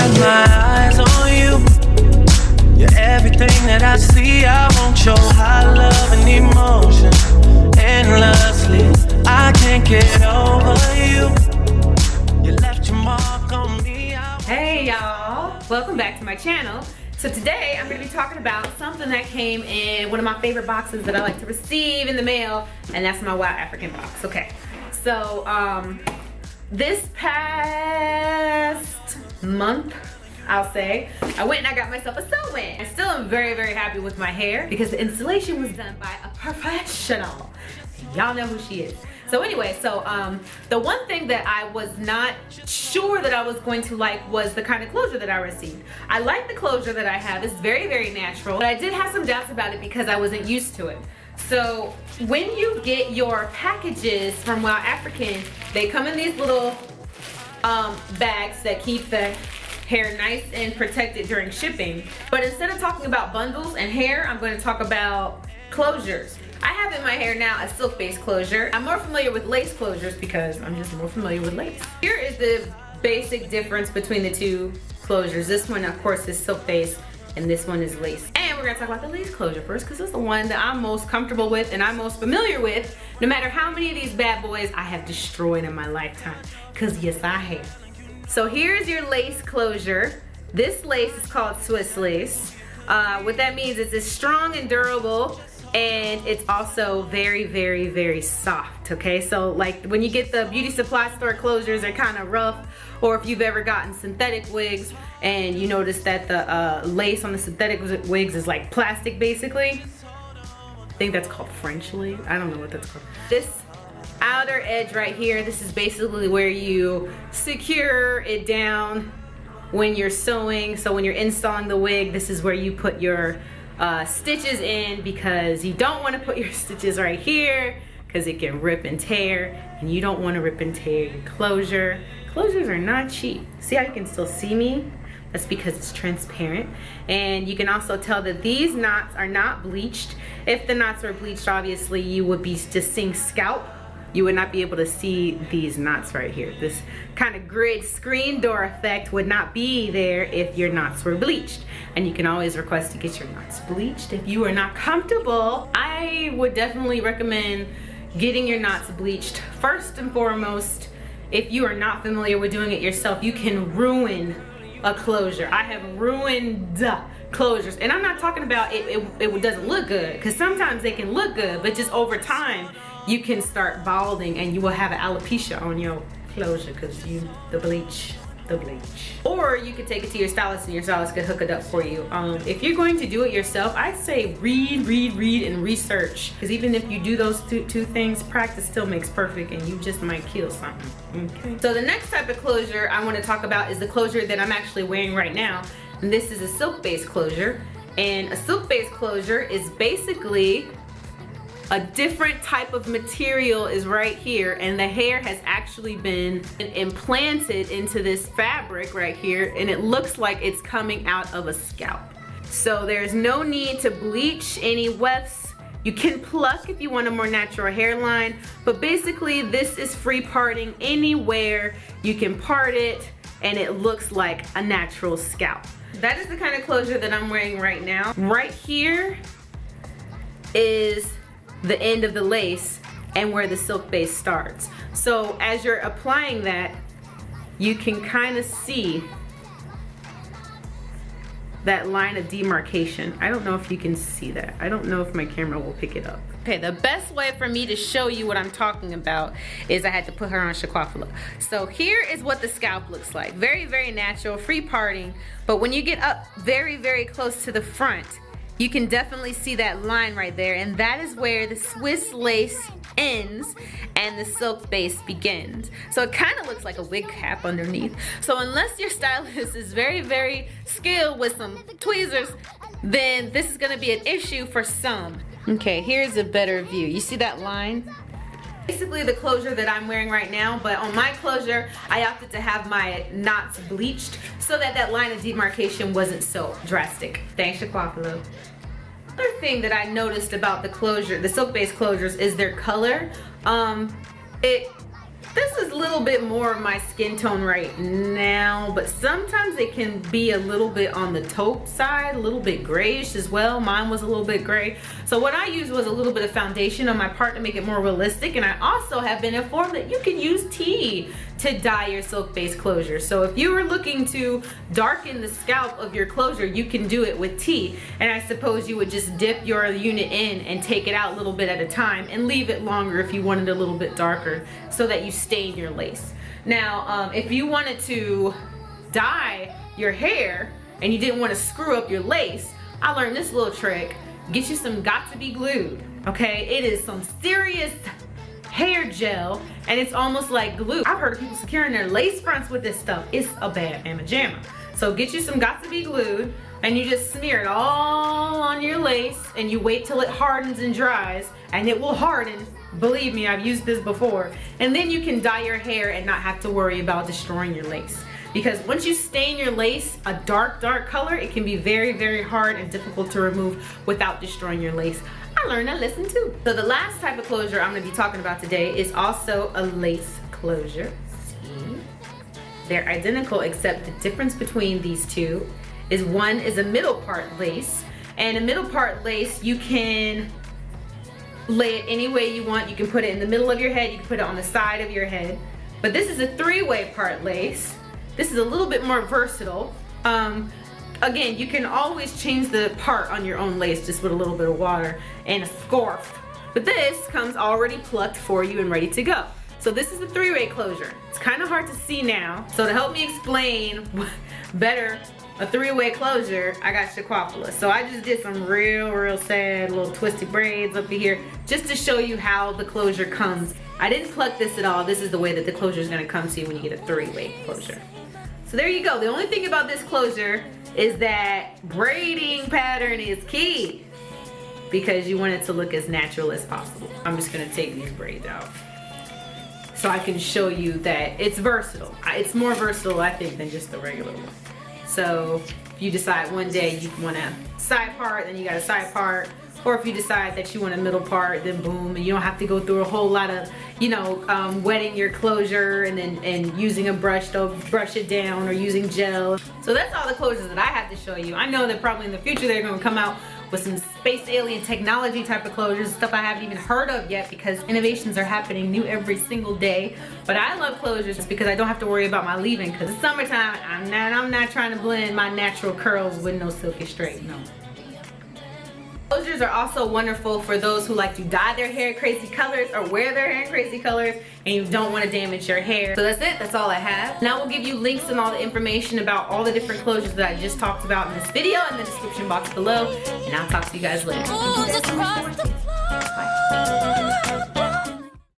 got my eyes on you. You're everything that I see. I want your high love and emotion endlessly. I can't get over you. You left your mark on me. Hey y'all, welcome back to my channel. So today I'm going to be talking about something that came in one of my favorite boxes that I like to receive in the mail, and that's my WowAfrican box. Okay, so this past month, I'll say, I went and I got myself a sew-in. I still am very, very happy with my hair because the installation was done by a professional. Y'all know who she is. So anyway, the one thing that I was not sure that I was going to like was the kind of closure that I received. I like the closure that I have. It's very, very natural, but I did have some doubts about it because I wasn't used to it. So when you get your packages from WowAfrican, they come in these little bags that keep the hair nice and protected during shipping. But instead of talking about bundles and hair, I'm going to talk about closures. I have in my hair now a silk-based closure. I'm more familiar with lace closures because I'm just more familiar with lace. Here is the basic difference between the two closures. This one, of course, is silk-based, and this one is lace. And we're gonna talk about the lace closure first because it's the one that I'm most comfortable with and I'm most familiar with, no matter how many of these bad boys I have destroyed in my lifetime. Because yes, I have. So here's your lace closure. This lace is called Swiss lace. What that means is it's strong and durable, and it's also very, very, very soft, okay? So like when you get the beauty supply store closures, they're kind of rough, or if you've ever gotten synthetic wigs and you notice that the lace on the synthetic wigs is like plastic basically. I think that's called French lace. I don't know what that's called. This outer edge right here, this is basically where you secure it down when you're sewing. So when you're installing the wig, this is where you put your stitches in, because you don't want to put your stitches right here because it can rip and tear, and you don't want to rip and tear your closure. Closures are not cheap. See how you can still see me? That's because it's transparent. And you can also tell that these knots are not bleached. If the knots were bleached, obviously you would be just seeing scalp. You would not be able to see these knots right here. This kind of grid screen door effect would not be there if your knots were bleached. And you can always request to get your knots bleached if you are not comfortable. I would definitely recommend getting your knots bleached. First and foremost, if you are not familiar with doing it yourself, you can ruin a closure. I have ruined closures, and I'm not talking about it doesn't look good, because sometimes they can look good, but just over time you can start balding and you will have an alopecia on your closure because the bleach. Or you could take it to your stylist and your stylist could hook it up for you. If you're going to do it yourself, I'd say read and research, because even if you do those two things, practice still makes perfect, and you just might kill something. Okay. So the next type of closure I want to talk about is the closure that I'm actually wearing right now, and this is a silk-based closure. And a silk-based closure is basically a different type of material is right here, and the hair has actually been implanted into this fabric right here, and it looks like it's coming out of a scalp. So there's no need to bleach any wefts. You can pluck if you want a more natural hairline, but basically this is free parting anywhere. You can part it and it looks like a natural scalp. That is the kind of closure that I'm wearing right now. Right here is the end of the lace and where the silk base starts. So as you're applying that, you can kind of see that line of demarcation. I don't know if you can see that. I don't know if my camera will pick it up. Okay, the best way for me to show you what I'm talking about is I had to put her on shakwafala. So here is what the scalp looks like. Very, very natural, free parting. But when you get up very, very close to the front, you can definitely see that line right there, and that is where the Swiss lace ends and the silk base begins. So it kind of looks like a wig cap underneath. So unless your stylist is very, very skilled with some tweezers, then this is gonna be an issue for some. Okay, here's a better view. You see that line? Basically the closure that I'm wearing right now, but on my closure, I opted to have my knots bleached so that that line of demarcation wasn't so drastic. Thanks, Shakwafalo. Another thing that I noticed about the closure, the silk-based closures, is their color. It This is a little bit more of my skin tone right now, but sometimes it can be a little bit on the taupe side, a little bit grayish as well. Mine was a little bit gray. So what I used was a little bit of foundation on my part to make it more realistic, and I also have been informed that you can use tea to dye your silk base closure. So if you were looking to darken the scalp of your closure, you can do it with tea. And I suppose you would just dip your unit in and take it out a little bit at a time and leave it longer if you wanted a little bit darker so that you stain your lace. Now, if you wanted to dye your hair and you didn't want to screw up your lace, I learned this little trick. Get you some Got To Be Glued, okay? It is some serious hair gel, and it's almost like glue. I've heard of people securing their lace fronts with this stuff. It's a bad mamma jamma. So get you some Got To Be Glued, and you just smear it all on your lace, and you wait till it hardens and dries, and it will harden. Believe me, I've used this before. And then you can dye your hair and not have to worry about destroying your lace. Because once you stain your lace a dark color, it can be very, very hard and difficult to remove without destroying your lace. I learned that lesson too. So the last type of closure I'm going to be talking about today is also a lace closure. See? They're identical, except the difference between these two is one is a middle part lace, and a middle part lace you can lay it any way you want. You can put it in the middle of your head, you can put it on the side of your head. But this is a three-way part lace. This is a little bit more versatile. Again, you can always change the part on your own lace just with a little bit of water and a scarf. But this comes already plucked for you and ready to go. So this is a three-way closure. It's kind of hard to see now. So to help me explain better a three-way closure, I got Shaquapola. So I just did some real sad little twisty braids up here just to show you how the closure comes. I didn't pluck this at all. This is the way that the closure is going to come to you when you get a three-way closure. So there you go. The only thing about this closure is that braiding pattern is key because you want it to look as natural as possible. I'm just going to take these braids out so I can show you that it's versatile. It's more versatile, I think, than just the regular one. So if you decide one day you want a side part, then you got a side part. Or if you decide that you want a middle part, then boom, and you don't have to go through a whole lot of, you know, wetting your closure and using a brush to brush it down or using gel. So that's all the closures that I have to show you. I know that probably in the future they're going to come out with some space alien technology type of closures, stuff I haven't even heard of yet because innovations are happening new every single day. But I love closures because I don't have to worry about my leave-in because it's summertime. I'm not trying to blend my natural curls with no silky straight, no. Closures are also wonderful for those who like to dye their hair crazy colors or wear their hair in crazy colors and you don't want to damage your hair. So that's it. That's all I have. Now we'll give you links and all the information about all the different closures that I just talked about in this video in the description box below. And I'll talk to you guys later.